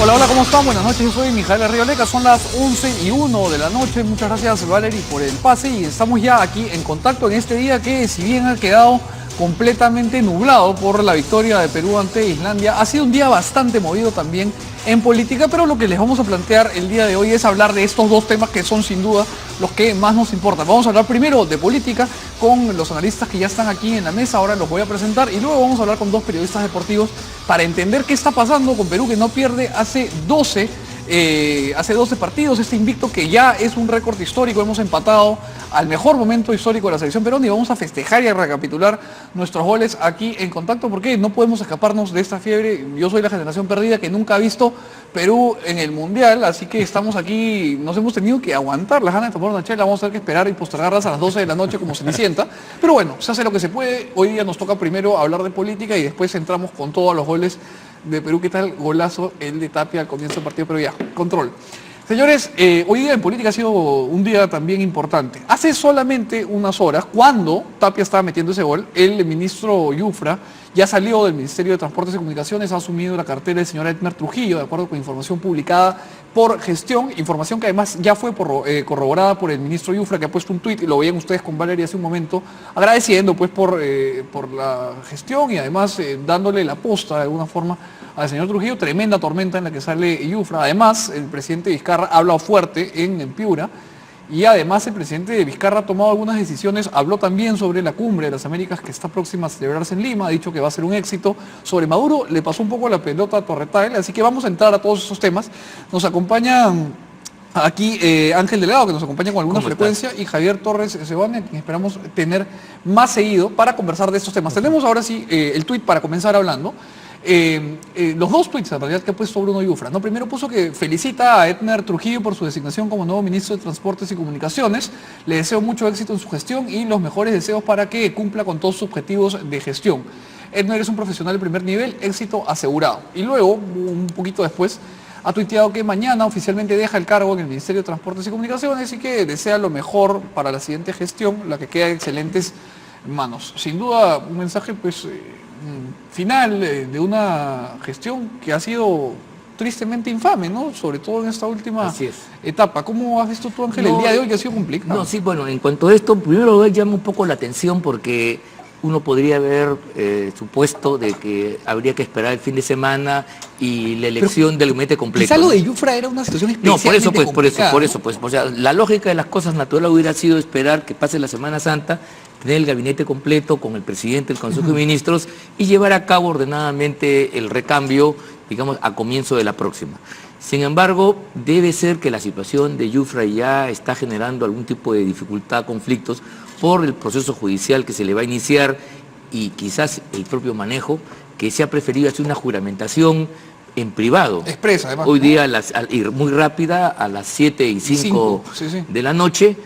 Hola, hola, ¿cómo están? Buenas noches, yo soy Mijael Arrioleca, son las 11:01 de la noche. Muchas gracias, Valerie, por el pase y estamos ya aquí en contacto en este día que, si bien ha quedado completamente nublado por la victoria de Perú ante Islandia, ha sido un día bastante movido también en política, pero lo que les vamos a plantear el día de hoy es hablar de estos dos temas que son sin duda los que más nos importan. Vamos a hablar primero de política con los analistas que ya están aquí en la mesa, ahora los voy a presentar, y luego vamos a hablar con dos periodistas deportivos para entender qué está pasando con Perú, que no pierde hace 12 partidos, este invicto que ya es un récord histórico. Hemos empatado al mejor momento histórico de la selección peruana y vamos a festejar y a recapitular nuestros goles aquí en contacto, porque no podemos escaparnos de esta fiebre. Yo soy la generación perdida que nunca ha visto Perú en el Mundial, así que estamos aquí, nos hemos tenido que aguantar las ganas de tomar una chela, vamos a tener que esperar y postergarlas a las 12 de la noche como Cenicienta, pero bueno, se hace lo que se puede. Hoy día nos toca primero hablar de política y después entramos con todos los goles de Perú. ¿Qué tal golazo el de Tapia al comienzo del partido? Pero ya, control. Señores, hoy día en política ha sido un día también importante. Hace solamente unas horas, cuando Tapia estaba metiendo ese gol, el ministro Yufra ya salió del Ministerio de Transportes y Comunicaciones, ha asumido la cartera del señor Edmer Trujillo, de acuerdo con información publicada por Gestión, información que además ya fue corroborada por el ministro Yufra, que ha puesto un tuit, y lo veían ustedes con Valeria hace un momento, agradeciendo pues por la gestión y además dándole la posta de alguna forma al señor Trujillo. Tremenda tormenta en la que sale Yufra. Además, el presidente Vizcarra ha hablado fuerte en Piura, y además el presidente Vizcarra ha tomado algunas decisiones, habló también sobre la cumbre de las Américas que está próxima a celebrarse en Lima, ha dicho que va a ser un éxito. Sobre Maduro le pasó un poco la pelota a Torretal, así que vamos a entrar a todos esos temas. Nos acompaña aquí Ángel Delgado, que nos acompaña con alguna frecuencia, y Javier Torres Sebane, quien esperamos tener más seguido para conversar de estos temas. Tenemos ahora sí el tuit para comenzar hablando. Los dos tweets en realidad que ha puesto Bruno Yufra, ¿no? Primero puso que felicita a Edmer Trujillo por su designación como nuevo ministro de Transportes y Comunicaciones, le deseo mucho éxito en su gestión y los mejores deseos para que cumpla con todos sus objetivos de gestión. Edmer es un profesional de primer nivel, éxito asegurado. Y luego, un poquito después, ha tuiteado que mañana oficialmente deja el cargo en el Ministerio de Transportes y Comunicaciones y que desea lo mejor para la siguiente gestión, la que queda en excelentes manos. Sin duda, un mensaje pues final de una gestión que ha sido tristemente infame, ¿no? Sobre todo en esta última etapa. ¿Cómo has visto tú, Ángel, el día de hoy, que ha sido complicado? No, sí, bueno, en cuanto a esto, primero llama un poco la atención porque uno podría haber supuesto de que habría que esperar el fin de semana y la elección del gabinete completo. Quizá lo de Yufra era una situación especialmente complicada. Por eso, o sea, la lógica de las cosas natural hubiera sido esperar que pase la Semana Santa, tener el gabinete completo con el presidente del Consejo de Ministros y llevar a cabo ordenadamente el recambio, digamos, a comienzo de la próxima. Sin embargo, debe ser que la situación de Yufra ya está generando algún tipo de dificultad, conflictos, por el proceso judicial que se le va a iniciar y quizás el propio manejo, que se ha preferido hacer una juramentación en privado. Expresa, además. Hoy día, muy rápida, a las 7:05 de la noche,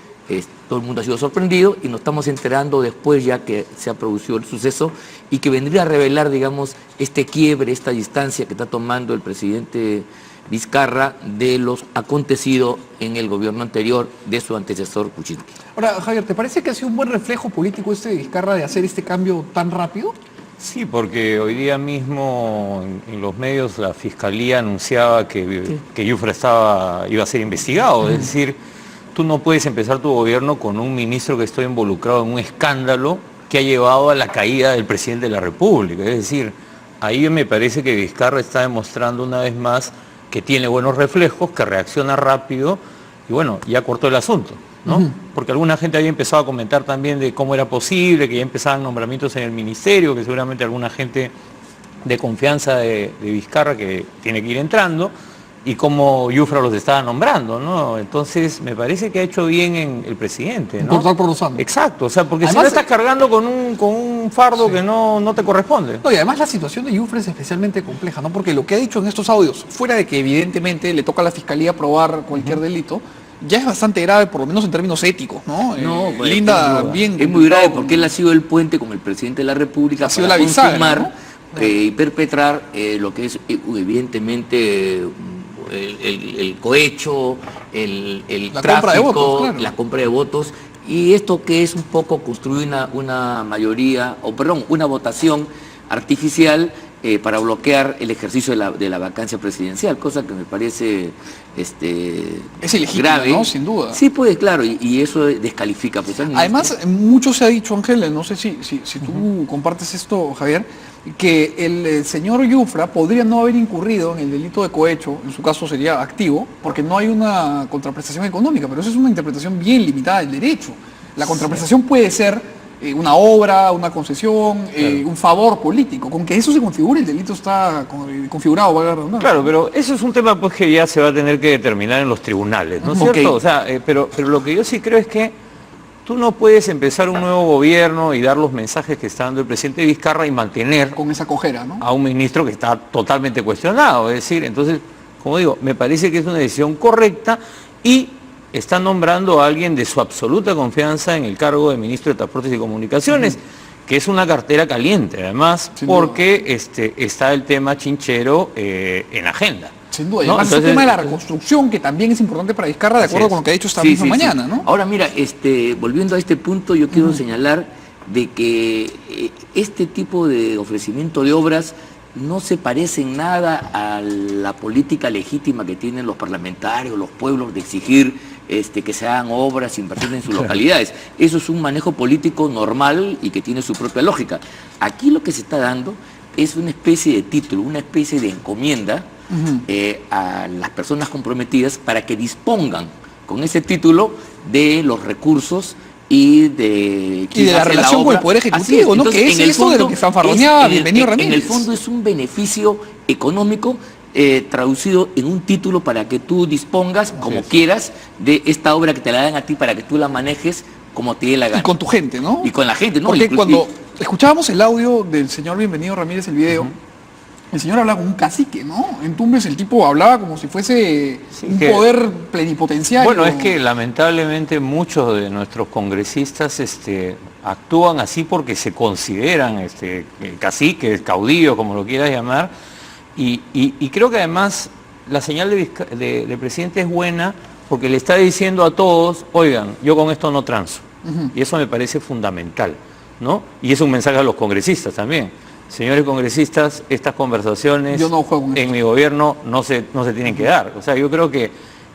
todo el mundo ha sido sorprendido y nos estamos enterando después ya que se ha producido el suceso y que vendría a revelar, digamos, este quiebre, esta distancia que está tomando el presidente Vizcarra de los acontecido en el gobierno anterior de su antecesor Kuczynski. Ahora, Javier, ¿te parece que ha sido un buen reflejo político este de Vizcarra de hacer este cambio tan rápido? Sí, porque hoy día mismo en los medios la Fiscalía anunciaba que Yufra iba a ser investigado, es decir, tú no puedes empezar tu gobierno con un ministro que está involucrado en un escándalo que ha llevado a la caída del presidente de la República. Es decir, ahí me parece que Vizcarra está demostrando una vez más que tiene buenos reflejos, que reacciona rápido y bueno, ya cortó el asunto, ¿no? Porque alguna gente había empezado a comentar también de cómo era posible, que ya empezaban nombramientos en el ministerio, que seguramente alguna gente de confianza de Vizcarra que tiene que ir entrando, y cómo Yufra los estaba nombrando, ¿no? Entonces, me parece que ha hecho bien en el presidente, ¿no? Cortar por los ángulos. Exacto, o sea, porque además, si no estás cargando con un fardo que no te corresponde. No, y además la situación de Yufra es especialmente compleja, ¿no? Porque lo que ha dicho en estos audios, fuera de que evidentemente le toca a la Fiscalía probar cualquier delito, ya es bastante grave, por lo menos en términos éticos, ¿no? Linda, bien... Es muy grave porque él ha sido el puente con el presidente de la República para confirmar y perpetrar lo que es evidentemente el cohecho, el tráfico, la compra de votos, y esto que es un poco construir una mayoría, una votación artificial para bloquear el ejercicio de la vacancia presidencial, cosa que me parece Es ilegítimo, grave, ¿no? Sin duda. Sí, pues claro, y eso descalifica. Pues, Además, mucho se ha dicho, Ángel, no sé si tú compartes esto, Javier, que el señor Yufra podría no haber incurrido en el delito de cohecho, en su caso sería activo, porque no hay una contraprestación económica, pero eso es una interpretación bien limitada del derecho. La contraprestación puede ser una obra, una concesión, un favor político. Con que eso se configure, el delito está configurado, valga la redundancia. Claro, pero eso es un tema pues que ya se va a tener que determinar en los tribunales, ¿no es cierto? O sea, pero lo que yo sí creo es que tú no puedes empezar un nuevo gobierno y dar los mensajes que está dando el presidente Vizcarra y mantener con esa cojera, ¿no? A un ministro que está totalmente cuestionado. Es decir, entonces, como digo, me parece que es una decisión correcta y está nombrando a alguien de su absoluta confianza en el cargo de ministro de Transportes y Comunicaciones, que es una cartera caliente, además, porque está el tema chinchero en agenda. Sin duda, y además el tema de la reconstrucción, que también es importante para Vizcarra, de acuerdo con lo que ha dicho esta misma mañana, ¿no? Ahora mira, volviendo a este punto, yo quiero señalar de que este tipo de ofrecimiento de obras no se parece en nada a la política legítima que tienen los parlamentarios, los pueblos, de exigir que se hagan obras, inversiones en sus localidades. Eso es un manejo político normal y que tiene su propia lógica. Aquí lo que se está dando es una especie de título, una especie de encomienda a las personas comprometidas para que dispongan con ese título de los recursos y de la relación con el Poder Ejecutivo, ¿no? Entonces, que es eso de lo que fanfarroneaba Bienvenido Ramírez. En el fondo es un beneficio económico traducido en un título para que tú dispongas, como quieras, de esta obra que te la dan a ti para que tú la manejes como te dé la gana. Y con tu gente, ¿no? Y con la gente, ¿no? Porque cuando escuchábamos el audio del señor Bienvenido Ramírez, el video, el señor hablaba como un cacique, ¿no? En Tumbes el tipo hablaba como si fuese un poder plenipotenciario. Bueno, es que lamentablemente muchos de nuestros congresistas actúan así porque se consideran caciques, caudillos, como lo quieras llamar, y creo que además la señal del presidente es buena porque le está diciendo a todos, oigan, yo con esto no transo. Y eso me parece fundamental, ¿no? Y es un mensaje a los congresistas también. Señores congresistas, estas conversaciones en mi gobierno no se tienen que dar. O sea, yo creo que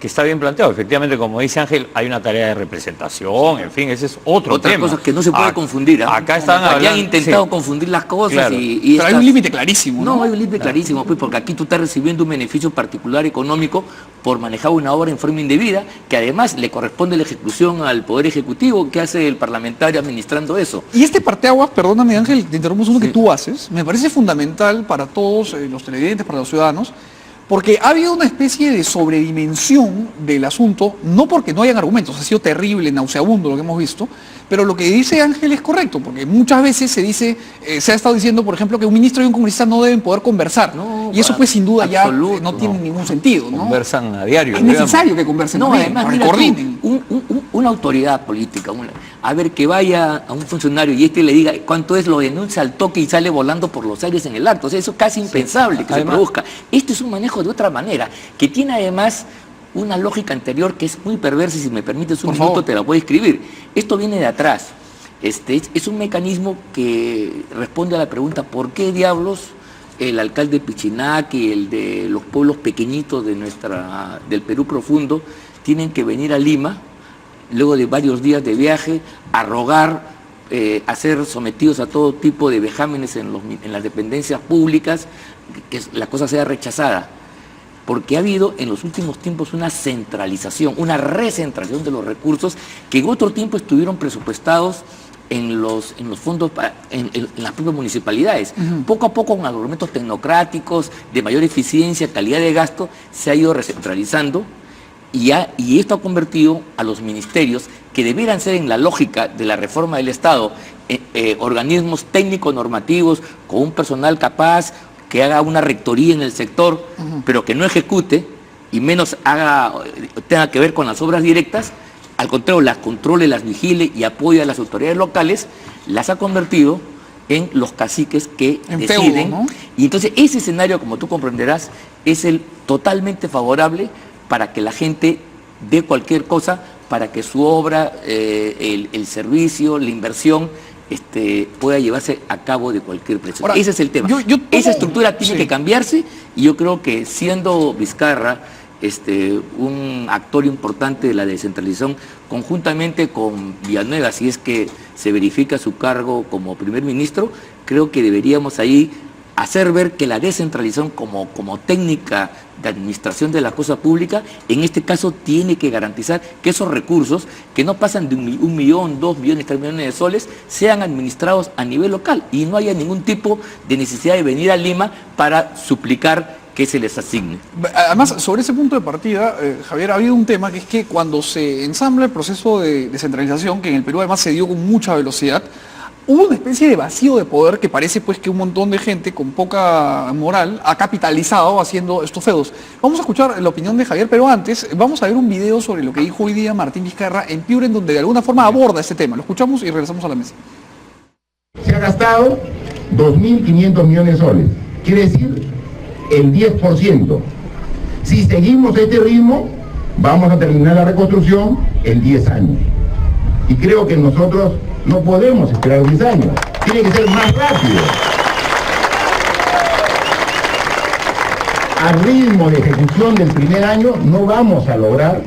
está bien planteado. Efectivamente, como dice Ángel, hay una tarea de representación, en fin, ese es otro tema. Otra cosa que no se puede confundir. Acá están hablando... han intentado confundir las cosas claro. Pero hay un límite clarísimo, ¿no? No, hay un límite clarísimo, pues, porque aquí tú estás recibiendo un beneficio particular económico por manejar una obra en forma indebida, que además le corresponde la ejecución al Poder Ejecutivo, que hace el parlamentario administrando eso. Y este parteaguas, perdóname Ángel, te interrumpo, uno que tú haces, me parece fundamental para todos los televidentes, para los ciudadanos, porque ha habido una especie de sobredimensión del asunto, no porque no hayan argumentos, ha sido terrible, nauseabundo lo que hemos visto, pero lo que dice Ángel es correcto, porque muchas veces se dice, se ha estado diciendo, por ejemplo, que un ministro y un congresista no deben poder conversar, y eso pues sin duda ya no tiene ningún sentido, ¿no? Conversan a diario. Es necesario que conversen, además, mira, coordinen. Una autoridad política, a ver, que vaya a un funcionario y le diga cuánto es, lo denuncia al toque y sale volando por los aires en el acto. O sea, eso es casi impensable que se produzca. Este es un manejo de otra manera, que tiene además una lógica anterior que es muy perversa, y si me permites un minuto te la voy a escribir. Esto viene de atrás. Es un mecanismo que responde a la pregunta ¿por qué diablos el alcalde Pichinaque y el de los pueblos pequeñitos del Perú profundo tienen que venir a Lima luego de varios días de viaje a rogar, a ser sometidos a todo tipo de vejámenes en las dependencias públicas, que la cosa sea rechazada? Porque ha habido en los últimos tiempos una centralización, una recentralización de los recursos que en otro tiempo estuvieron presupuestados en los fondos, en las propias municipalidades. Poco a poco, con argumentos tecnocráticos, de mayor eficiencia, calidad de gasto, se ha ido recentralizando y esto ha convertido a los ministerios, que debieran ser en la lógica de la reforma del Estado, organismos técnico-normativos con un personal capaz, que haga una rectoría en el sector, pero que no ejecute y menos tenga que ver con las obras directas, al contrario, las controle, las vigile y apoye a las autoridades locales, las ha convertido en los caciques que deciden. Feudo, ¿no? Y entonces ese escenario, como tú comprenderás, es el totalmente favorable para que la gente dé cualquier cosa para que su obra, el servicio, la inversión pueda llevarse a cabo de cualquier presión. Ahora, Ese es el tema. Esa estructura tiene que cambiarse, y yo creo que siendo Vizcarra un actor importante de la descentralización, conjuntamente con Villanueva, si es que se verifica su cargo como primer ministro, creo que deberíamos ahí hacer ver que la descentralización como técnica de administración de la cosa pública, en este caso tiene que garantizar que esos recursos, que no pasan de 1 millón, 2 millones, 3 millones de soles, sean administrados a nivel local y no haya ningún tipo de necesidad de venir a Lima para suplicar que se les asigne. Además, sobre ese punto de partida, Javier, ha habido un tema que es que cuando se ensambla el proceso de descentralización, que en el Perú además se dio con mucha velocidad, hubo una especie de vacío de poder que parece pues que un montón de gente con poca moral ha capitalizado haciendo estos feudos. Vamos a escuchar la opinión de Javier, pero antes vamos a ver un video sobre lo que dijo hoy día Martín Vizcarra en Piura, en donde de alguna forma aborda este tema. Lo escuchamos y regresamos a la mesa. Se ha gastado 2.500 millones de soles, quiere decir el 10%. Si seguimos este ritmo, vamos a terminar la reconstrucción en 10 años. Y creo que nosotros no podemos esperar 10 años, tiene que ser más rápido. Al ritmo de ejecución del primer año no vamos a lograr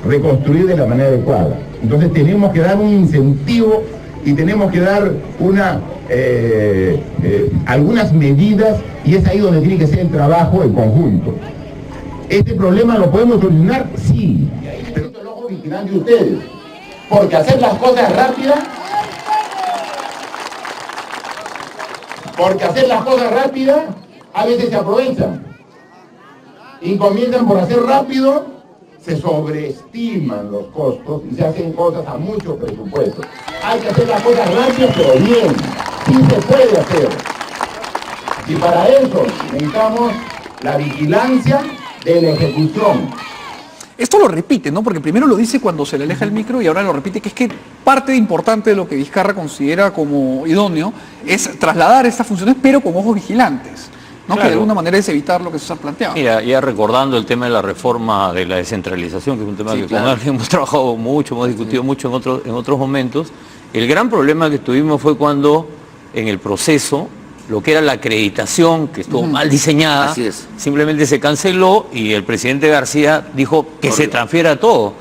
reconstruir de la manera adecuada. Entonces tenemos que dar un incentivo y tenemos que dar algunas medidas, y es ahí donde tiene que ser el trabajo en conjunto. ¿Este problema lo podemos solucionar? Sí, pero esto es el ojo vigilante de ustedes, porque hacer las cosas rápidas, a veces se aprovechan y comienzan por hacer rápido, se sobreestiman los costos y se hacen cosas a mucho presupuesto. Hay que hacer las cosas rápidas pero bien, sí se puede hacer. Y para eso necesitamos la vigilancia de la ejecución. Esto lo repite, ¿no? Porque primero lo dice cuando se le aleja el micro y ahora lo repite, que es que parte importante de lo que Vizcarra considera como idóneo es trasladar estas funciones, pero con ojos vigilantes, ¿no? Claro. Que de alguna manera es evitar lo que se ha planteado. Mira, ya recordando el tema de la reforma de la descentralización, que es un tema que claro, con él hemos trabajado mucho, hemos discutido mucho en otros momentos, el gran problema que tuvimos fue cuando en el proceso lo que era la acreditación, que estuvo mal diseñada, simplemente se canceló y el presidente García dijo que se transfiera todo.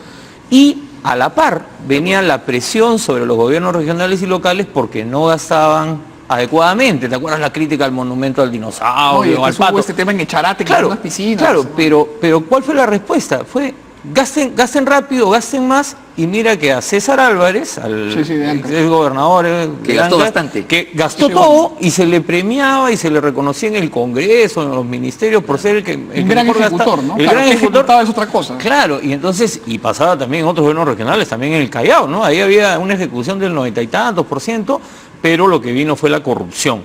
Y a la par venía la presión sobre los gobiernos regionales y locales porque no gastaban adecuadamente. ¿Te acuerdas la crítica al monumento al dinosaurio, al pato? Este tema en Echarate, que claro, unas piscinas. Claro, pero ¿cuál fue la respuesta? Fue gasten rápido, gasten más, y mira que a César Álvarez, al ex gobernador, que gastó bastante, que gastó todo y se le premiaba y se le reconocía en el Congreso, en los ministerios, por ser el gran ejecutor, ¿no? El gran ejecutor es otra cosa. Claro, y entonces, y pasaba también en otros gobiernos regionales, también en el Callao, ¿no? Ahí había una ejecución del 90 y tantos %, pero lo que vino fue la corrupción.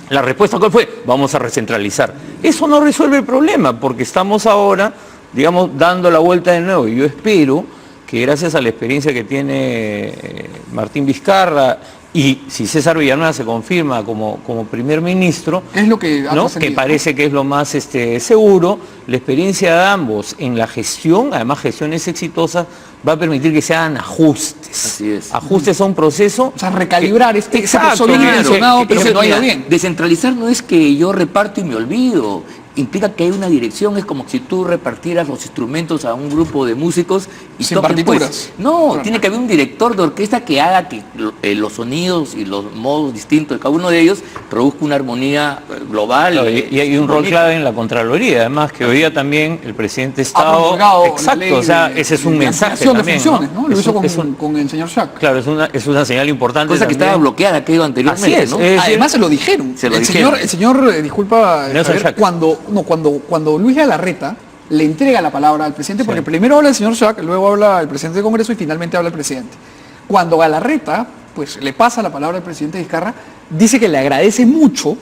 La respuesta, ¿cuál fue? Vamos a recentralizar. Eso no resuelve el problema, porque estamos ahora, digamos, dando la vuelta de nuevo. Y yo espero que gracias a la experiencia que tiene Martín Vizcarra, y si César Villanueva se confirma como primer ministro, es lo que, ¿no? Que parece que es lo más seguro, la experiencia de ambos en la gestión, además gestiones exitosas, va a permitir que se hagan ajustes. Así es. Ajustes a un proceso. O sea, recalibrar este proceso bien intencionado, pero que no haya bien. Descentralizar no es que yo reparto y me olvido. Implica que hay una dirección, es como si tú repartieras los instrumentos a un grupo de músicos y sin partituras. Pues. No, claro, tiene que haber un director de orquesta que haga que los sonidos y los modos distintos de cada uno de ellos produzca una armonía global. Claro, y hay un rol clave en la Contraloría, además que hoy día también el presidente de Estado... Exacto, o sea, ese es un mensaje también, de funciones, ¿no? Lo hizo con el señor Schack. Claro, es una señal importante. Cosa que estaba bloqueada, que iba anteriormente. Así es, ¿no? Además se lo dijeron. El señor, disculpa, Javier, cuando Luis Galarreta le entrega la palabra al presidente, porque primero habla el señor Schack, luego habla el presidente del Congreso y finalmente habla el presidente. Cuando Galarreta pues le pasa la palabra al presidente Vizcarra, dice que le agradece mucho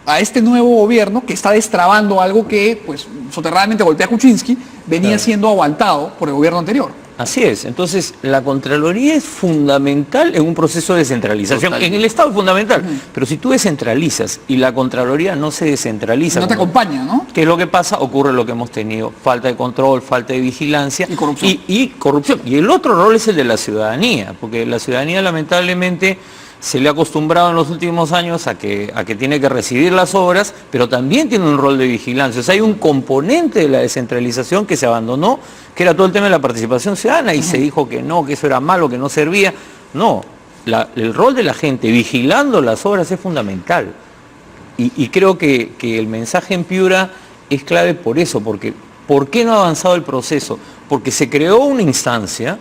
a este nuevo gobierno que está destrabando algo que pues soterradamente golpea a Kuczynski, venía siendo aguantado por el gobierno anterior. Así es, entonces la Contraloría es fundamental en un proceso de descentralización. En el Estado es fundamental, pero si tú descentralizas y la Contraloría no se descentraliza... No te acompaña, ¿no? ¿Qué es lo que pasa? Ocurre lo que hemos tenido, falta de control, falta de vigilancia y corrupción. Y corrupción. Y el otro rol es el de la ciudadanía, porque la ciudadanía lamentablemente se le ha acostumbrado en los últimos años a que tiene que recibir las obras, pero también tiene un rol de vigilancia. O sea, hay un componente de la descentralización que se abandonó, que era todo el tema de la participación ciudadana, y se dijo que no, que eso era malo, que no servía. No, el rol de la gente vigilando las obras es fundamental. Y creo que el mensaje en Piura es clave por eso, porque ¿por qué no ha avanzado el proceso? Porque se creó una instancia,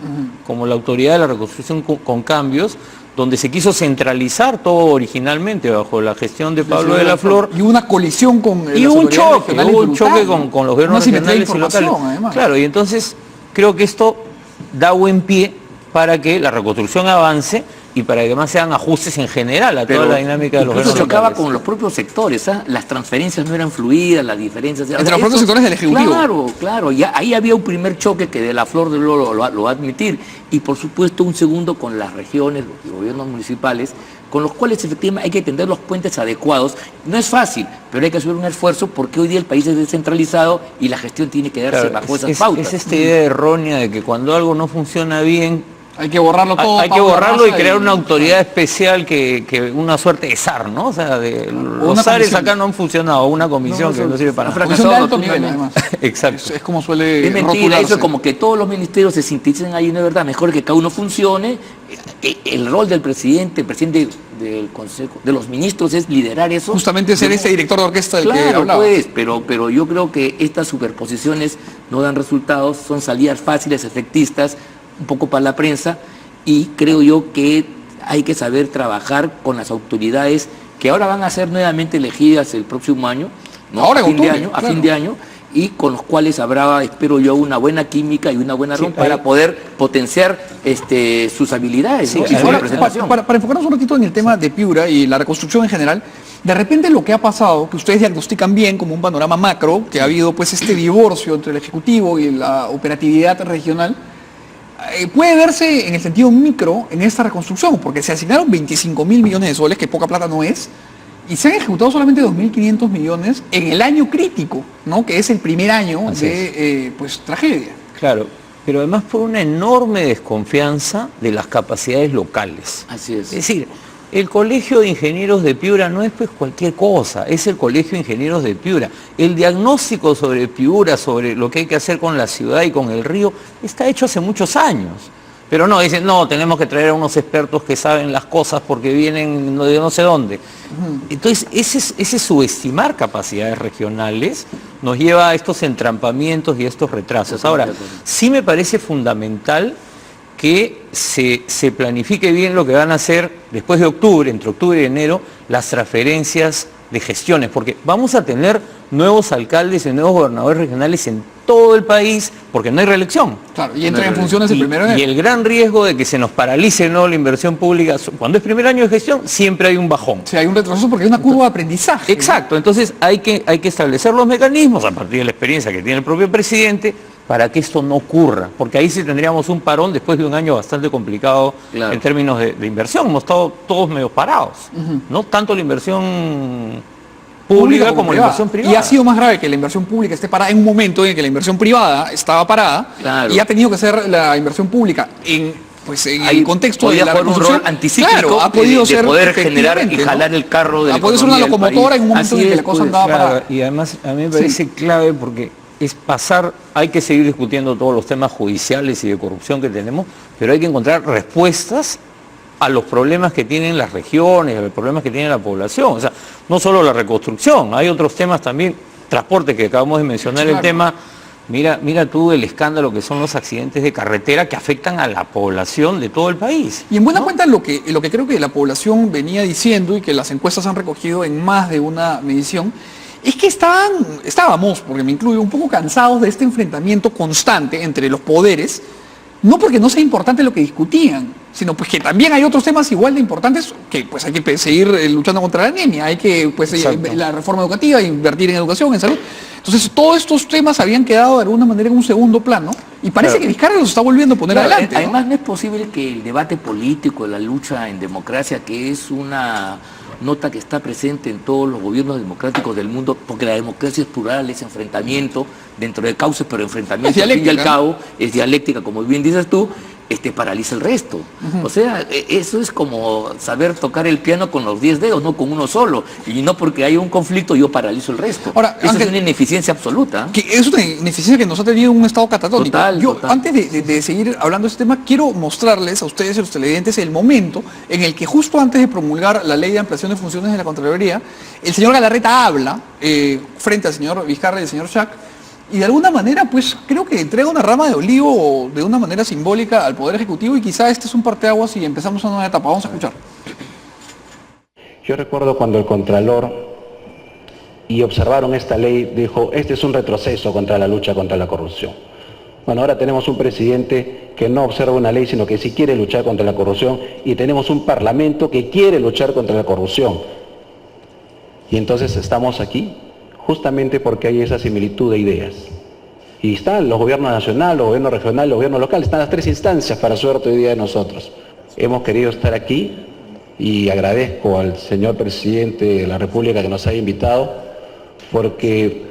como la Autoridad de la Reconstrucción con Cambios, donde se quiso centralizar todo originalmente bajo la gestión de Pablo de la Flor. Y una colisión con y un choque con los gobiernos regionales y locales. Además. Claro, y entonces creo que esto da buen pie para que la reconstrucción avance y para que además se hagan ajustes en general a toda la dinámica de los gobiernos locales. Chocaba locales. con los propios sectores, ¿ah? Las transferencias no eran fluidas, las diferencias... Entre los propios sectores del Ejecutivo. Claro, y ahí había un primer choque que de la Flor lo va a admitir, y por supuesto un segundo con las regiones, los gobiernos municipales, con los cuales efectivamente hay que tender los puentes adecuados. No es fácil, pero hay que hacer un esfuerzo porque hoy día el país es descentralizado y la gestión tiene que darse bajo esas pautas. Es esta idea errónea de que cuando algo no funciona bien, hay que borrarlo todo. Hay que borrarlo y crear una autoridad especial que una suerte de SAR, ¿no? O sea, los SARes acá no han funcionado, una comisión que no sirve para nada. Comisión de alto nivel, además. Exacto. Es como suele es mentira, eso es como que todos los ministerios se sintetizan ahí, no es verdad, mejor que cada uno funcione. El rol del presidente, el presidente del Consejo, de los ministros es liderar eso. Justamente ser ese director de orquesta del que hablaba. Pues, pero yo creo que estas superposiciones no dan resultados, son salidas fáciles, efectistas, un poco para la prensa, y creo yo que hay que saber trabajar con las autoridades que ahora van a ser nuevamente elegidas el próximo año, ¿no? Ahora, a fin de año, y con los cuales habrá, espero yo, una buena química y una buena ronda para poder potenciar sus habilidades. Sí, ¿no? ahora, para enfocarnos un ratito en el tema de Piura y la reconstrucción en general, de repente lo que ha pasado, que ustedes diagnostican bien como un panorama macro, que ha habido pues este divorcio entre el Ejecutivo y la operatividad regional, puede verse en el sentido micro en esta reconstrucción, porque se asignaron 25.000 millones de soles, que poca plata no es, y se han ejecutado solamente 2.500 millones en el año crítico, ¿no? Que es el primer año de tragedia. Claro, pero además por una enorme desconfianza de las capacidades locales. Así es. Es decir, el Colegio de Ingenieros de Piura no es pues cualquier cosa, es el Colegio de Ingenieros de Piura. El diagnóstico sobre Piura, sobre lo que hay que hacer con la ciudad y con el río, está hecho hace muchos años. Pero no, dicen, no, tenemos que traer a unos expertos que saben las cosas porque vienen de no sé dónde. Entonces, ese subestimar capacidades regionales nos lleva a estos entrampamientos y a estos retrasos. Ahora, sí me parece fundamental que se planifique bien lo que van a hacer después de octubre, entre octubre y enero, las transferencias de gestiones, porque vamos a tener nuevos alcaldes y nuevos gobernadores regionales en todo el país, porque no hay reelección. Claro, y entran en funciones el primero de enero. Y el gran riesgo de que se nos paralice la inversión pública, cuando es primer año de gestión, siempre hay un bajón. Sí, hay un retroceso porque hay una curva de aprendizaje. Exacto, entonces hay que establecer los mecanismos, a partir de la experiencia que tiene el propio presidente, para que esto no ocurra, porque ahí sí tendríamos un parón después de un año bastante complicado en términos de inversión. Hemos estado todos medio parados, ¿no? Tanto la inversión pública como la inversión privada. Y ha sido más grave que la inversión pública esté parada en un momento en que la inversión privada estaba parada y ha tenido que ser la inversión pública en el contexto de la reconstrucción. Un rol anticíclico ha podido de poder generar y jalar el carro de la economía. Ha podido ser una locomotora en un momento en que la cosa andaba parada. Y además a mí me parece clave porque es pasar, hay que seguir discutiendo todos los temas judiciales y de corrupción que tenemos, pero hay que encontrar respuestas a los problemas que tienen las regiones, a los problemas que tiene la población. O sea, no solo la reconstrucción, hay otros temas también, transporte que acabamos de mencionar, el tema, mira tú el escándalo que son los accidentes de carretera que afectan a la población de todo el país. Y en buena cuenta lo que creo que la población venía diciendo y que las encuestas han recogido en más de una medición, es que estábamos, porque me incluyo, un poco cansados de este enfrentamiento constante entre los poderes, no porque no sea importante lo que discutían, sino pues que también hay otros temas igual de importantes que pues hay que seguir luchando contra la anemia, hay que la reforma educativa, invertir en educación, en salud. Entonces todos estos temas habían quedado de alguna manera en un segundo plano y parece que Vizcarra los está volviendo a poner adelante. Además no es posible que el debate político, la lucha en democracia, que es una nota que está presente en todos los gobiernos democráticos del mundo, porque la democracia es plural, es enfrentamiento dentro de cauces, pero enfrentamiento al fin y al cabo es dialéctica, como bien dices tú, paraliza el resto. O sea, eso es como saber tocar el piano con los 10 dedos, no con uno solo. Y no porque hay un conflicto yo paralizo el resto. Ahora, eso Ángel, es una ineficiencia absoluta. Que es una ineficiencia que nos ha tenido un estado catatónico. Total. Antes de seguir hablando de este tema, quiero mostrarles a ustedes, a los televidentes, el momento en el que justo antes de promulgar la ley de ampliación de funciones de la Contraloría, el señor Galarreta habla frente al señor Vizcarra y al señor Schack, y de alguna manera, pues, creo que entrega una rama de olivo de una manera simbólica al Poder Ejecutivo, y quizá este es un parteaguas y empezamos una nueva etapa. Vamos a escuchar. Yo recuerdo cuando el Contralor y observaron esta ley, dijo, este es un retroceso contra la lucha contra la corrupción. Bueno, ahora tenemos un presidente que no observa una ley, sino que sí quiere luchar contra la corrupción, y tenemos un parlamento que quiere luchar contra la corrupción. Y entonces estamos aquí justamente porque hay esa similitud de ideas. Y están los gobiernos nacionales, los gobiernos regionales, los gobiernos locales, están las tres instancias para suerte hoy día de nosotros. Hemos querido estar aquí y agradezco al señor presidente de la República que nos haya invitado, porque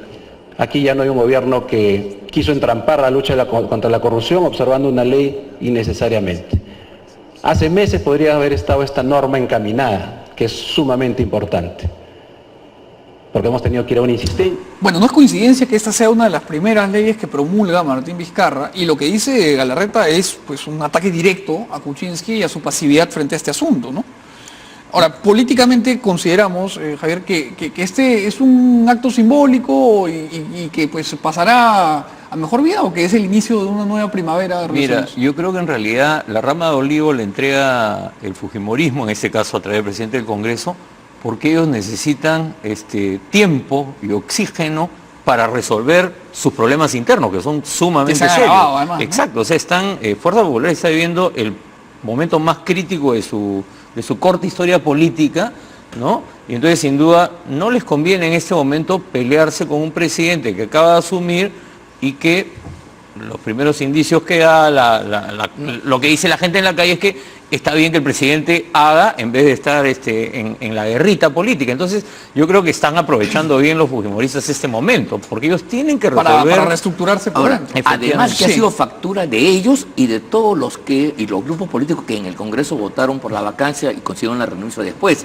aquí ya no hay un gobierno que quiso entrampar la lucha contra la corrupción observando una ley innecesariamente. Hace meses podría haber estado esta norma encaminada, que es sumamente importante, porque hemos tenido que ir a una insistencia. Bueno, no es coincidencia que esta sea una de las primeras leyes que promulga Martín Vizcarra, y lo que dice Galarreta es pues un ataque directo a Kuczynski y a su pasividad frente a este asunto, ¿no? Ahora, políticamente consideramos, Javier, que este es un acto simbólico y que pues pasará a mejor vida, o que es el inicio de una nueva primavera de relaciones. Mira, yo creo que en realidad la rama de olivo le entrega el fujimorismo, en este caso a través del presidente del Congreso, porque ellos necesitan tiempo y oxígeno para resolver sus problemas internos, que son sumamente se ha serios. agravado, además, ¿no? Exacto, o sea, Fuerza Popular está viviendo el momento más crítico de su corta historia política, ¿no? Y entonces, sin duda, no les conviene en este momento pelearse con un presidente que acaba de asumir y que los primeros indicios que da, lo que dice la gente en la calle es que está bien que el presidente haga en vez de estar en la guerrita política. Entonces, yo creo que están aprovechando bien los fujimoristas este momento, porque ellos tienen que resolver... Para reestructurarse por Ahora, dentro. además que ha Sí. sido factura de ellos y de todos los grupos políticos que en el Congreso votaron por la vacancia y consiguieron la renuncia después.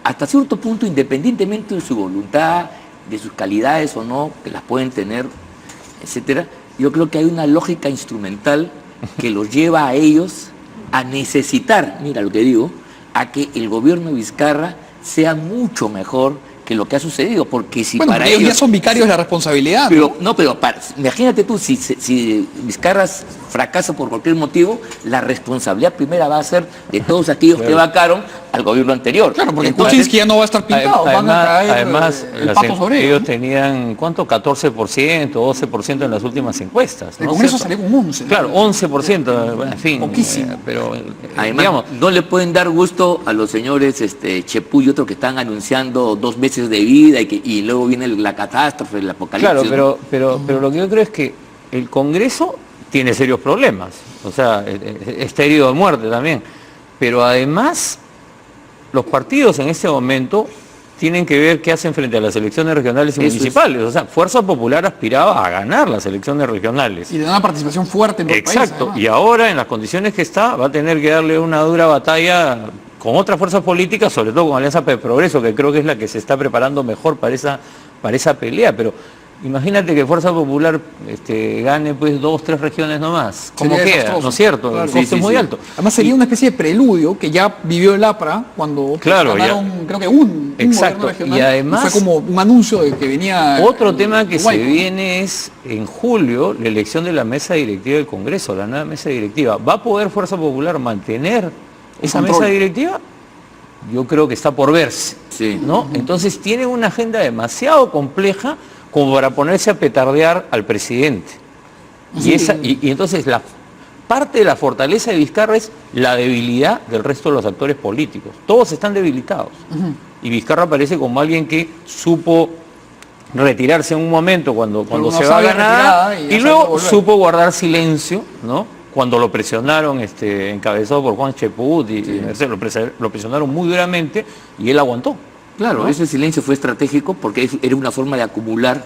Hasta cierto punto, independientemente de su voluntad, de sus calidades o no, que las pueden tener, etcétera, yo creo que hay una lógica instrumental que los lleva a ellos a necesitar, mira lo que digo, a que el gobierno de Vizcarra sea mucho mejor que lo que ha sucedido, porque si Bueno, para porque ellos ya son vicarios de la responsabilidad, pero, ¿no? imagínate tú, si Vizcarra fracasa por cualquier motivo, la responsabilidad primera va a ser de todos aquellos que vacaron al gobierno anterior. Claro, porque Entonces, Kuczynski ya no va a estar pintado, van a caer además el pato sobre ellos él. tenían, ¿cuánto? 14%, 12% en las últimas encuestas. El ¿no? Congreso ¿Cierto? salió con 11. Claro, 11%, bueno, en fin. Poquísimo. Pero, además, digamos, no le pueden dar gusto a los señores Chepú y otros que están anunciando 2 meses de vida y luego viene la catástrofe, el apocalipsis. claro, pero lo que yo creo es que el Congreso tiene serios problemas, o sea, está herido de muerte también, pero además los partidos en este momento tienen que ver qué hacen frente a las elecciones regionales y Eso municipales. O sea, Fuerza Popular aspiraba a ganar las elecciones regionales. Y de una participación fuerte en todo el país. Exacto, además. y ahora en las condiciones que está va a tener que darle una dura batalla con otras fuerzas políticas, sobre todo con Alianza para el Progreso, que creo que es la que se está preparando mejor para esa pelea, pero imagínate que Fuerza Popular gane pues 2, 3 regiones nomás. ¿Cómo Sería queda? desastroso. ¿No es cierto? Claro. El costo es muy alto. Además sería una especie de preludio que ya vivió el APRA cuando pues, Claro, ganaron, creo que un Exacto, gobierno regional, y además- fue como un anuncio de que venía... Otro tema que se Guayco. viene es en julio la elección de la mesa directiva del Congreso, la nueva mesa directiva. ¿Va a poder Fuerza Popular mantener esa control. mesa directiva? Yo creo que está por verse, Sí. ¿no? Entonces tiene una agenda demasiado compleja como para ponerse a petardear al presidente. Y entonces parte de la fortaleza de Vizcarra es la debilidad del resto de los actores políticos. Todos están debilitados. Y Vizcarra parece como alguien que supo retirarse en un momento cuando una se va a sabia ganar retirada y y ya luego sabe volver. supo guardar silencio, ¿no? Cuando lo presionaron, encabezado por Juan Cheput y Mercedes, lo presionaron muy duramente y él aguantó. Claro, ¿no? ese silencio fue estratégico porque era una forma de acumular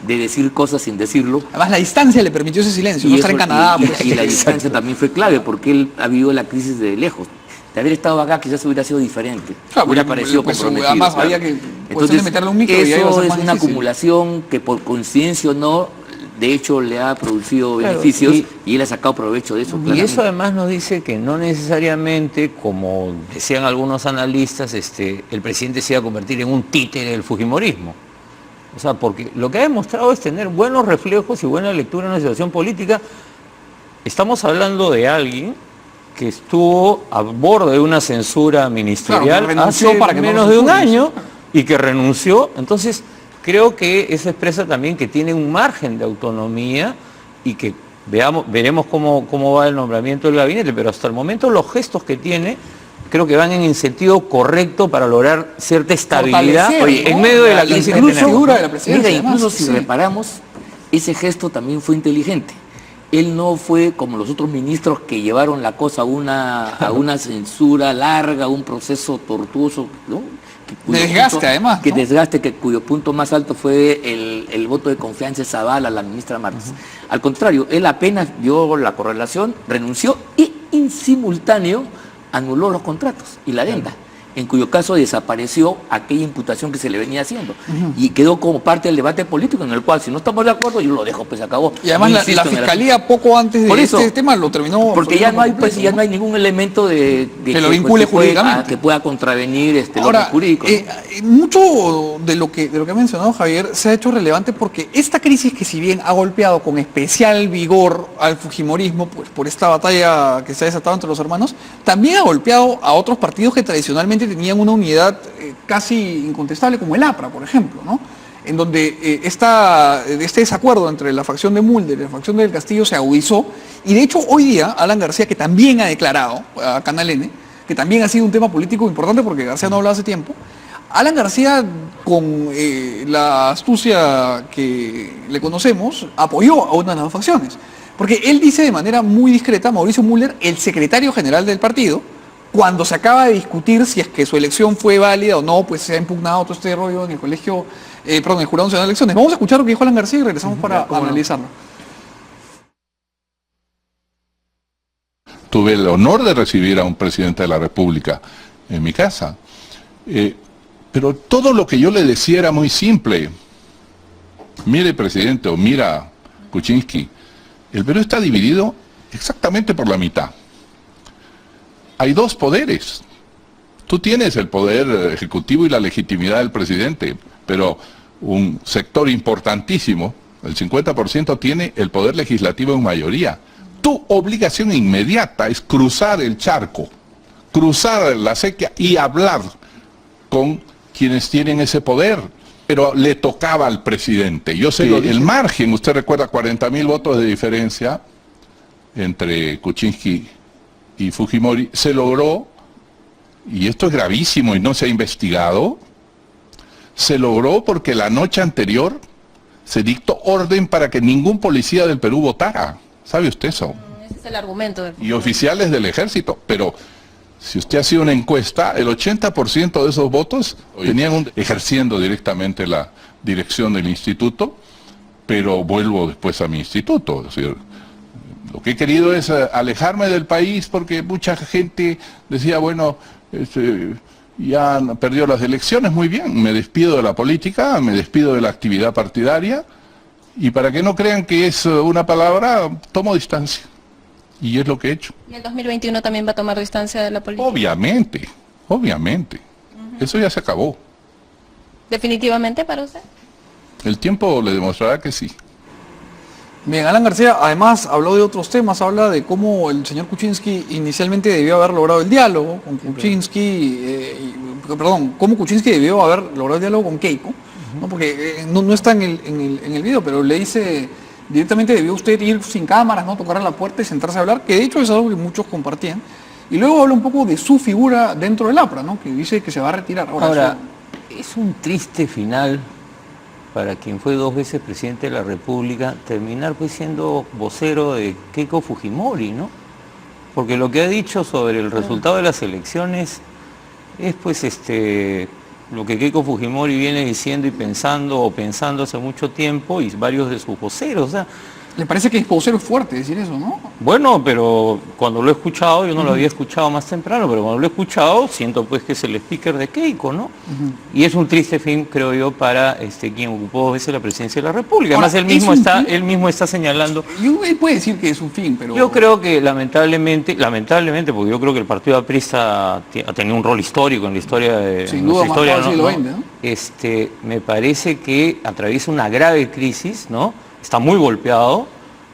de decir cosas sin decirlo. Además, la distancia le permitió ese silencio, no estar en eso- Canadá. y- pues. y la distancia también fue clave, porque él ha vivido la crisis de lejos. De haber estado acá quizás hubiera sido diferente, Claro, hubiera porque, parecido pues, comprometido. además claro. había que Entonces, meterle un micro y ya iba a eso ser es más una difícil. acumulación que por coincidencia o no, de hecho le ha producido Claro, beneficios y- y él ha sacado provecho de eso. Y claramente. eso además nos dice que no necesariamente, como decían algunos analistas, el presidente se iba a convertir en un títere del fujimorismo. O sea, porque lo que ha demostrado es tener buenos reflejos y buena lectura en una situación política. Estamos hablando de alguien que estuvo a borde de una censura ministerial Claro, que renunció hace para que no menos lo de un censures. año y que renunció. Entonces, creo que eso expresa también que tiene un margen de autonomía y que veremos cómo va el nombramiento del gabinete, pero hasta el momento los gestos que tiene creo que van en el sentido correcto para lograr cierta estabilidad Fortalecer, en ¿no? medio de la La crisis que incluso- tenemos, ¿no? figura de la presidencia, Mira, incluso además, si sí. reparamos, ese gesto también fue inteligente. Él no fue como los otros ministros que llevaron la cosa a una censura larga, a un proceso tortuoso, ¿no? De desgaste, además, Que ¿no? desgaste, cuyo punto más alto fue el voto de confianza de Zavala a la ministra Martins. Al contrario, él apenas vio la correlación, renunció y en simultáneo anuló los contratos y la adenda, en cuyo caso desapareció aquella imputación que se le venía haciendo y quedó como parte del debate político en el cual si no estamos de acuerdo yo lo dejo, pues se acabó. Y además No la insisto en el fiscalía poco antes de Por eso, este tema lo terminó. porque ya no hay completo, pues ya no hay ningún elemento de Que lo vincule jurídicamente. que pueda contravenir el Ahora, orden jurídico, ¿no? mucho de lo que ha mencionado Javier se ha hecho relevante porque esta crisis, que si bien ha golpeado con especial vigor al fujimorismo, pues por esta batalla que se ha desatado entre los hermanos, también ha golpeado a otros partidos que tradicionalmente tenían una unidad casi incontestable, como el APRA, por ejemplo, ¿no? En donde este desacuerdo entre la facción de Mulder y la facción del Castillo se agudizó, y de hecho hoy día Alan García, que también ha declarado a Canal N, que también ha sido un tema político importante porque García no hablaba hace tiempo, Alan García, con la astucia que le conocemos, apoyó a una de las dos facciones. Porque él dice de manera muy discreta, Mauricio Müller, el secretario general del partido, cuando se acaba de discutir si es que su elección fue válida o no, pues se ha impugnado todo este rollo en el colegio, el Jurado Nacional de Elecciones. Vamos a escuchar lo que dijo Alan García y regresamos para analizarlo. Tuve el honor de recibir a un presidente de la República en mi casa. Pero todo lo que yo le decía era muy simple. Mire, presidente, o mira, Kuczynski, el Perú está dividido exactamente por la mitad. Hay dos poderes. Tú tienes el poder ejecutivo y la legitimidad del presidente, pero un sector importantísimo, el 50%, tiene el poder legislativo en mayoría. Tu obligación inmediata es cruzar el charco, cruzar la acequia y hablar con quienes tienen ese poder. Pero le tocaba al presidente. Yo sé el margen, usted recuerda 40.000 votos de diferencia entre Kuczynski y Fujimori, se logró, y esto es gravísimo y no se ha investigado, se logró porque la noche anterior se dictó orden para que ningún policía del Perú votara. ¿Sabe usted eso? Ese es el argumento. Y oficiales del ejército. Pero si usted hacía una encuesta, el 80% de esos votos tenían ejerciendo directamente la dirección del instituto, pero vuelvo después a mi instituto. Es decir, lo que he querido es alejarme del país porque mucha gente decía, bueno, ya perdió las elecciones, muy bien, me despido de la política, me despido de la actividad partidaria, y para que no crean que es una palabra, tomo distancia. Y es lo que he hecho. ¿Y el 2021 también va a tomar distancia de la política? Obviamente, obviamente. Eso ya se acabó. ¿Definitivamente para usted? El tiempo le demostrará que sí. Bien, Alan García además habló de otros temas, habla de cómo el señor Kuczynski inicialmente debió haber logrado el diálogo con Kuczynski, cómo Kuczynski debió haber logrado el diálogo con Keiko, ¿no? Porque no está en el video, pero le dice directamente debió usted ir sin cámaras, ¿no? Tocar a la puerta y sentarse a hablar, que de hecho es algo que muchos compartían. Y luego habla un poco de su figura dentro del APRA, ¿no? Que dice que se va a retirar. Ahora, es un triste final para quien fue 2 veces presidente de la República, terminar pues siendo vocero de Keiko Fujimori, ¿no? Porque lo que ha dicho sobre el resultado de las elecciones es pues lo que Keiko Fujimori viene diciendo y pensando hace mucho tiempo, y varios de sus voceros. O sea, ¿Le parece que es vocero fuerte decir eso, no? bueno, pero cuando lo he escuchado, yo no lo había escuchado más temprano, pero cuando lo he escuchado, siento pues que es el speaker de Keiko, ¿no? Y es un triste fin, creo yo, para quien ocupó 2 veces la presidencia de la República. Ahora, Además, él mismo está señalando. Él puede decir que es un fin, pero... Yo creo que lamentablemente, porque yo creo que el partido aprista ha tenido un rol histórico en la historia de Sin duda, nuestra historia, marcado el siglo XX, ¿no? Me parece que atraviesa una grave crisis, ¿no? Está muy golpeado,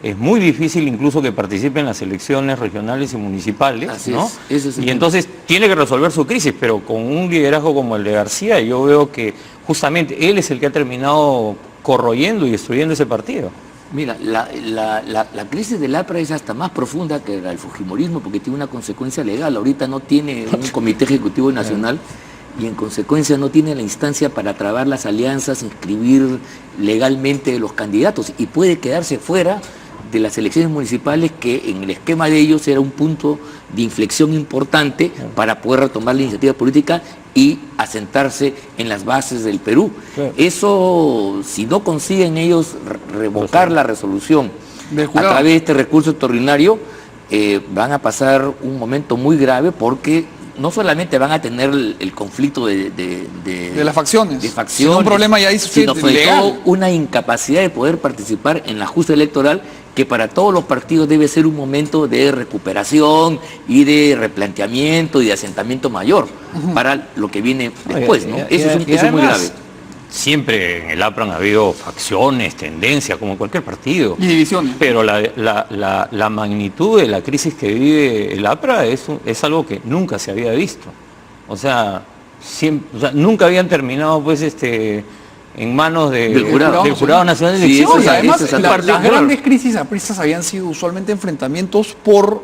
es muy difícil incluso que participe en las elecciones regionales y municipales, Así ¿no? es, ese es el Y tema. entonces tiene que resolver su crisis, pero con un liderazgo como el de García, yo veo que justamente él es el que ha terminado corroyendo y destruyendo ese partido. Mira, la crisis del APRA es hasta más profunda que la del fujimorismo porque tiene una consecuencia legal. Ahorita no tiene un comité ejecutivo nacional y en consecuencia no tiene la instancia para trabar las alianzas, inscribir legalmente los candidatos y puede quedarse fuera de las elecciones municipales que en el esquema de ellos era un punto de inflexión importante para poder retomar la iniciativa política y asentarse en las bases del Perú. Claro. Eso, si no consiguen ellos revocar la resolución Del a jurado. través de este recurso extraordinario, van a pasar un momento muy grave porque no solamente van a tener el conflicto de las facciones. de Sino facciones, un problema ya dice usted, sino sobre legal. todo una incapacidad de poder participar en la justa electoral que para todos los partidos debe ser un momento de recuperación y de replanteamiento y de asentamiento mayor para lo que viene después, ¿no? Eso es muy además, grave. Siempre en el APRA han habido facciones, tendencias, como cualquier partido. Y divisiones. Pero la magnitud de la crisis que vive el APRA es algo que nunca se había visto. O sea, nunca habían terminado pues en manos Del Jurado Nacional de Sí, Elecciones. No, y Esa- además esa es las grandes crisis apristas habían sido usualmente enfrentamientos por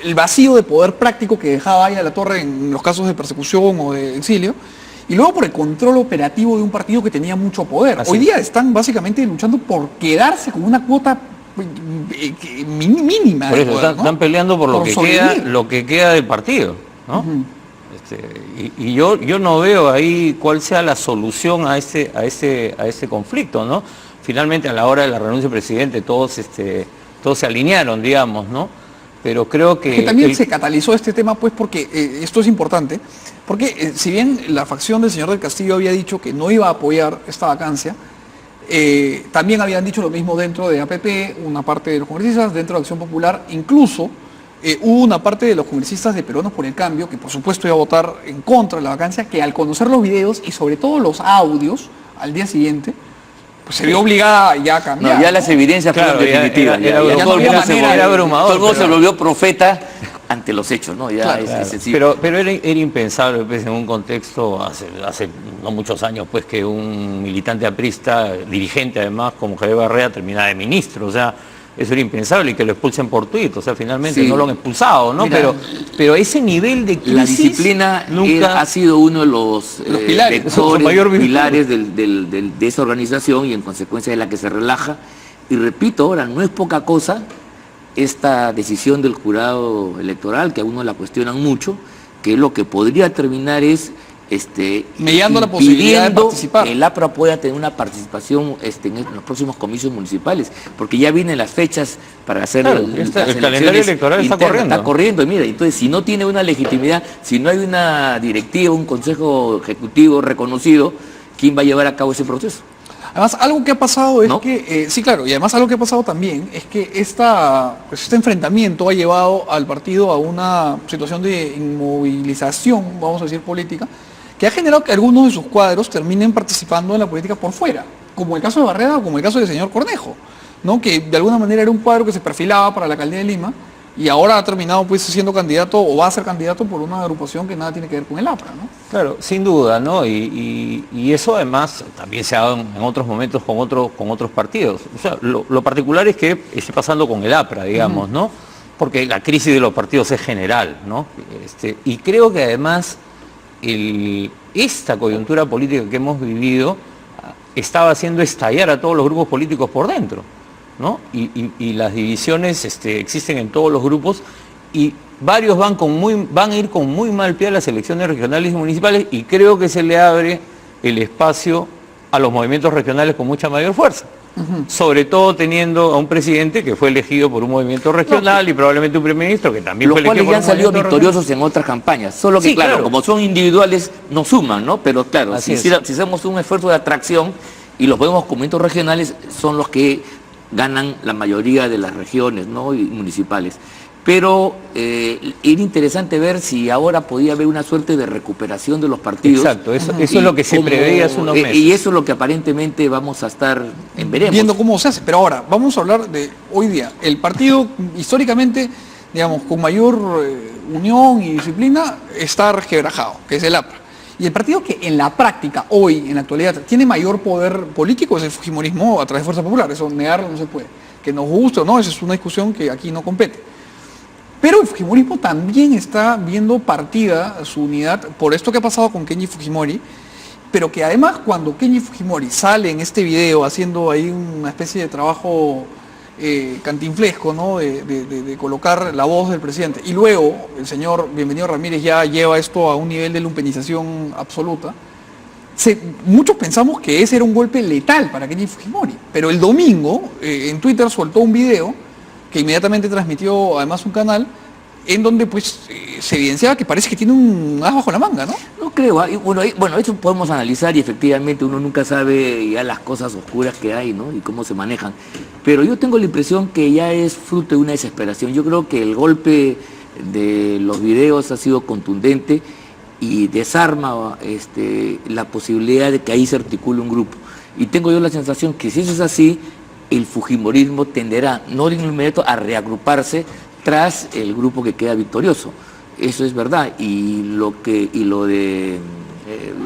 el vacío de poder práctico que dejaba ahí a la torre en los casos de persecución o de exilio, y luego por el control operativo de un partido que tenía mucho poder. Así Hoy es. día están básicamente luchando por quedarse con una cuota mínima Por de eso poder, ¿no? están peleando por sobrevivir. lo que queda del partido, ¿no? Y yo no veo ahí cuál sea la solución a ese conflicto, ¿no? Finalmente a la hora de la renuncia del presidente todos se alinearon, digamos, ¿no? Pero creo que... Que también se catalizó este tema, pues, porque esto es importante, porque si bien la facción del señor del Castillo había dicho que no iba a apoyar esta vacancia, también habían dicho lo mismo dentro de APP, una parte de los congresistas, dentro de Acción Popular, incluso hubo una parte de los congresistas de Peruanos por el Cambio, que por supuesto iba a votar en contra de la vacancia, que al conocer los videos y sobre todo los audios, al día siguiente, pues se vio obligada ya a No, cambiar. ya las evidencias Claro, fueron definitivas. era Ya abrumador, todo el mundo se era volvió- abrumador, todo el mundo pero- se volvió profeta ante los hechos, ¿no? Ya Claro, es sí. Pero era impensable pues, en un contexto hace no muchos años pues que un militante aprista, dirigente además como Javier Barrea, terminara de ministro. O sea, eso era impensable y que lo expulsen por tuit. O sea, finalmente Sí. no lo han expulsado, ¿no? Mira, pero ese nivel de crisis La disciplina nunca ha sido uno de los, pilares, su vectores, mayor virtud. pilares de esa organización y en consecuencia de la que se relaja. Y repito, ahora no es poca cosa esta decisión del jurado electoral, que a uno la cuestionan mucho, que lo que podría terminar es Mediando la posibilidad de impidiendo participar. que el APRA pueda tener una participación en los próximos comicios municipales, porque ya vienen las fechas para hacer Claro, las el calendario elecciones electoral está internas. corriendo. Está corriendo, y mira, entonces si no tiene una legitimidad, si no hay una directiva, un consejo ejecutivo reconocido, ¿quién va a llevar a cabo ese proceso? Además, algo que ha pasado es ¿No? que, sí, claro, y además algo que ha pasado también es que este enfrentamiento ha llevado al partido a una situación de inmovilización, vamos a decir, política, que ha generado que algunos de sus cuadros terminen participando en la política por fuera, como el caso de Barreda o como el caso del señor Cornejo, ¿no? Que de alguna manera era un cuadro que se perfilaba para la alcaldía de Lima y ahora ha terminado pues siendo candidato o va a ser candidato por una agrupación que nada tiene que ver con el APRA, ¿no? Claro, sin duda, ¿no? Y eso además también se ha dado en otros momentos con otros partidos. O sea, lo particular es que esté pasando con el APRA, digamos, ¿no? Porque la crisis de los partidos es general, ¿no? Y creo que además esta coyuntura política que hemos vivido estaba haciendo estallar a todos los grupos políticos por dentro, ¿no? Y las divisiones existen en todos los grupos y varios van a ir con muy mal pie a las elecciones regionales y municipales, y creo que se le abre el espacio a los movimientos regionales con mucha mayor fuerza. Sobre todo teniendo a un presidente que fue elegido por un movimiento regional y probablemente un primer ministro que también los fue elegido cuales ya por han un salido movimiento victoriosos en otras campañas. Solo que, Sí, claro, como son individuales, no suman, ¿no? Pero claro, Así si es. hacemos un esfuerzo de atracción y los vemos movimientos regionales, son los que ganan la mayoría de las regiones, ¿no? Y municipales. Pero era interesante ver si ahora podía haber una suerte de recuperación de los partidos. Exacto, eso es lo que se preveía hace unos meses. Y eso es lo que aparentemente vamos a estar veremos. Viendo cómo se hace. Pero ahora, vamos a hablar de hoy día. El partido, históricamente, digamos, con mayor unión y disciplina, está resquebrajado, que es el APRA. Y el partido que en la práctica, hoy, en la actualidad, tiene mayor poder político es el fujimorismo a través de Fuerza Popular. Eso negarlo no se puede. Que nos guste o no, esa es una discusión que aquí no compete. Pero el fujimorismo también está viendo partida su unidad por esto que ha pasado con Kenji Fujimori, pero que además cuando Kenji Fujimori sale en este video haciendo ahí una especie de trabajo cantinflesco, ¿no? de colocar la voz del presidente, y luego el señor Bienvenido Ramírez ya lleva esto a un nivel de lumpenización absoluta, muchos pensamos que ese era un golpe letal para Kenji Fujimori, pero el domingo en Twitter soltó un video que inmediatamente transmitió además un canal en donde pues se evidenciaba que parece que tiene un as bajo la manga, ¿no? No creo, bueno, eso podemos analizar y efectivamente uno nunca sabe ya las cosas oscuras que hay, ¿no? Y cómo se manejan. Pero yo tengo la impresión que ya es fruto de una desesperación. Yo creo que el golpe de los videos ha sido contundente y desarma la posibilidad de que ahí se articule un grupo. Y tengo yo la sensación que si eso es así, el fujimorismo tenderá, no de inmediato, a reagruparse tras el grupo que queda victorioso. Eso es verdad. Y lo de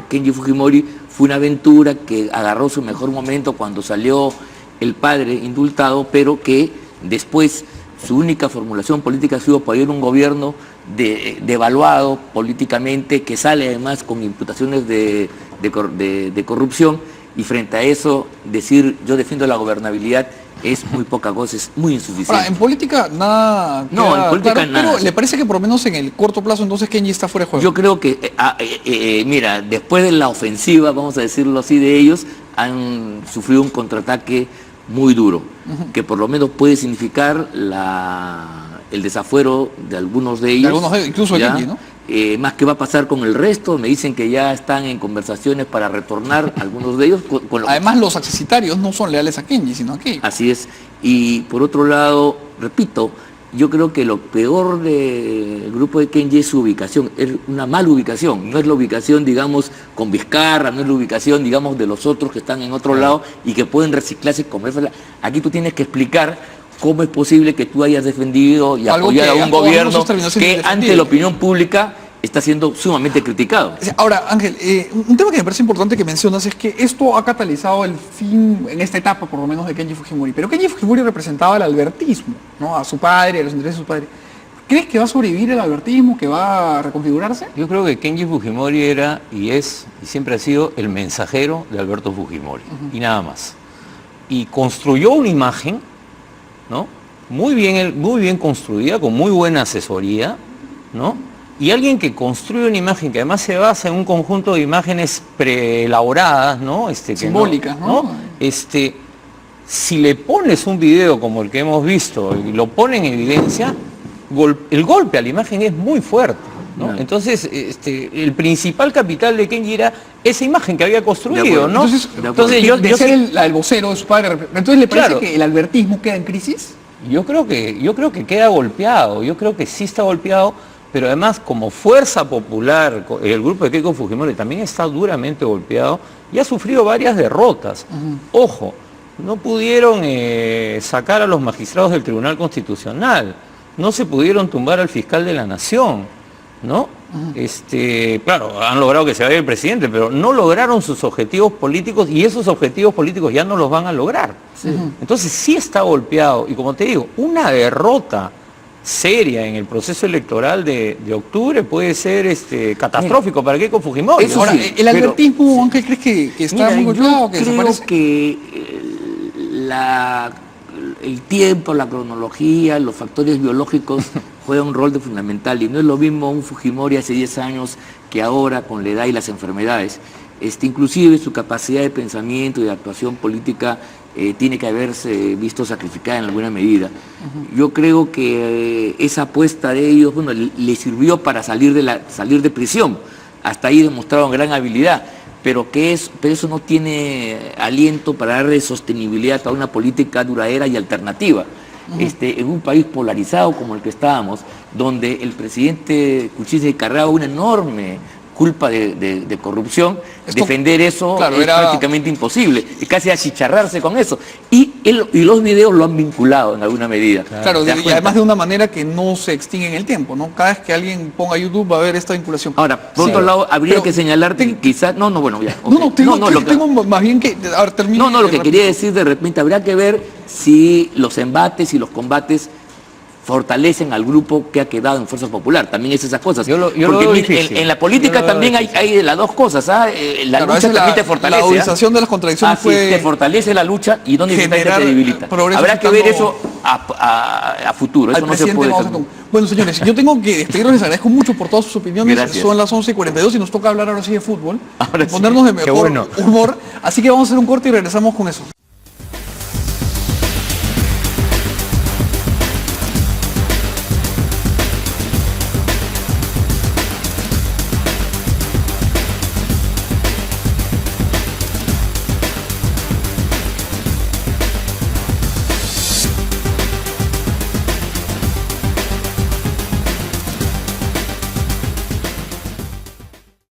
Kenji Fujimori fue una aventura que agarró su mejor momento cuando salió el padre indultado, pero que después su única formulación política ha sido apoyar un gobierno devaluado políticamente, que sale además con imputaciones de corrupción. Y frente a eso, decir yo defiendo la gobernabilidad es muy poca cosa, es muy insuficiente. Ahora, en política nada. No, en política claro, nada. Pero ¿le parece que por lo menos en el corto plazo entonces Kenji está fuera de juego? Yo creo que, mira, después de la ofensiva, vamos a decirlo así, de ellos, han sufrido un contraataque muy duro, que por lo menos puede significar el desafuero de algunos de ellos. Incluso de Kenji, ¿no? Más que va a pasar con el resto, me dicen que ya están en conversaciones para retornar algunos de ellos. Además los accesitarios no son leales a Kenji, sino a Kenji. Así es. Y por otro lado, repito, yo creo que lo peor del grupo de Kenji es su ubicación, es una mala ubicación, no es la ubicación, digamos, con Vizcarra, no es la ubicación, digamos, de los otros que están en otro lado y que pueden reciclarse como esa. Aquí tú tienes que explicar cómo es posible que tú hayas defendido y apoyado a un gobierno que ante la opinión pública está siendo sumamente criticado. Ahora, Ángel, un tema que me parece importante que mencionas es que esto ha catalizado el fin, en esta etapa por lo menos, de Kenji Fujimori. Pero Kenji Fujimori representaba el albertismo, ¿no? A su padre, a los intereses de su padre. ¿Crees que va a sobrevivir el albertismo, que va a reconfigurarse? Yo creo que Kenji Fujimori era y es y siempre ha sido el mensajero de Alberto Fujimori, y nada más. Y construyó una imagen, ¿no? Muy bien construida, con muy buena asesoría, ¿no? Y alguien que construye una imagen que además se basa en un conjunto de imágenes preelaboradas, ¿no? Simbólicas, ¿no? Si le pones un video como el que hemos visto y lo pone en evidencia, el golpe a la imagen es muy fuerte, ¿no? No. Entonces, el principal capital de Kenji era esa imagen que había construido, ¿no? Entonces yo ser el vocero de su padre. Entonces, ¿le parece que el albertismo queda en crisis? Yo creo que queda golpeado, yo creo que sí está golpeado, pero además como fuerza popular, el grupo de Keiko Fujimori también está duramente golpeado y ha sufrido varias derrotas. Ojo, no pudieron sacar a los magistrados del Tribunal Constitucional, no se pudieron tumbar al fiscal de la Nación, ¿no? Claro, han logrado que se vaya el presidente, pero no lograron sus objetivos políticos y esos objetivos políticos ya no los van a lograr. Entonces sí está golpeado y como te digo, una derrota seria en el proceso electoral de octubre puede ser catastrófico para Keiko Fujimori. Ahora, Sí, el albertismo, Ángel, ¿crees que está muy golpeado? Yo creo que el tiempo, la cronología, los factores biológicos juega un rol de fundamental y no es lo mismo un Fujimori hace 10 años que ahora con la edad y las enfermedades. Inclusive su capacidad de pensamiento y de actuación política tiene que haberse visto sacrificada en alguna medida. Yo creo que esa apuesta de ellos, bueno, le sirvió para salir de prisión. Hasta ahí demostraron gran habilidad, pero eso no tiene aliento para darle sostenibilidad a una política duradera y alternativa. En un país polarizado como el que estábamos, donde el presidente Kuczynski cargaba una enorme culpa de corrupción, defender eso claro, es era prácticamente imposible, es casi achicharrarse con eso. Y los videos lo han vinculado en alguna medida. Claro, ¿Te das y cuenta? además de una manera que no se extingue en el tiempo, ¿no? Cada vez que alguien ponga YouTube va a haber esta vinculación. Ahora, por otro lado, habría que señalar quizás... bueno, ya. Tengo más bien que... A ver, termino. Lo que quería decir de repente, habría que ver si los embates y los combates fortalecen al grupo que ha quedado en Fuerza Popular. También es esas cosas. Yo lo Porque veo mire, difícil. en la política también hay de las dos cosas. La Claro, a lucha veces también te fortalece. La agudización de las contradicciones fue... te fortalece la lucha y donde te generar debilita. progreso Habrá que ver estando eso a futuro. al Eso no se presidente puede... Mao Zedong. Bueno, señores, yo tengo que despedirlos, les agradezco mucho por todas sus opiniones. Gracias. Son las 11:42 y nos toca hablar ahora sí de fútbol. Ahora Y ponernos de sí. mejor humor. Así que vamos a hacer un corte y regresamos con eso.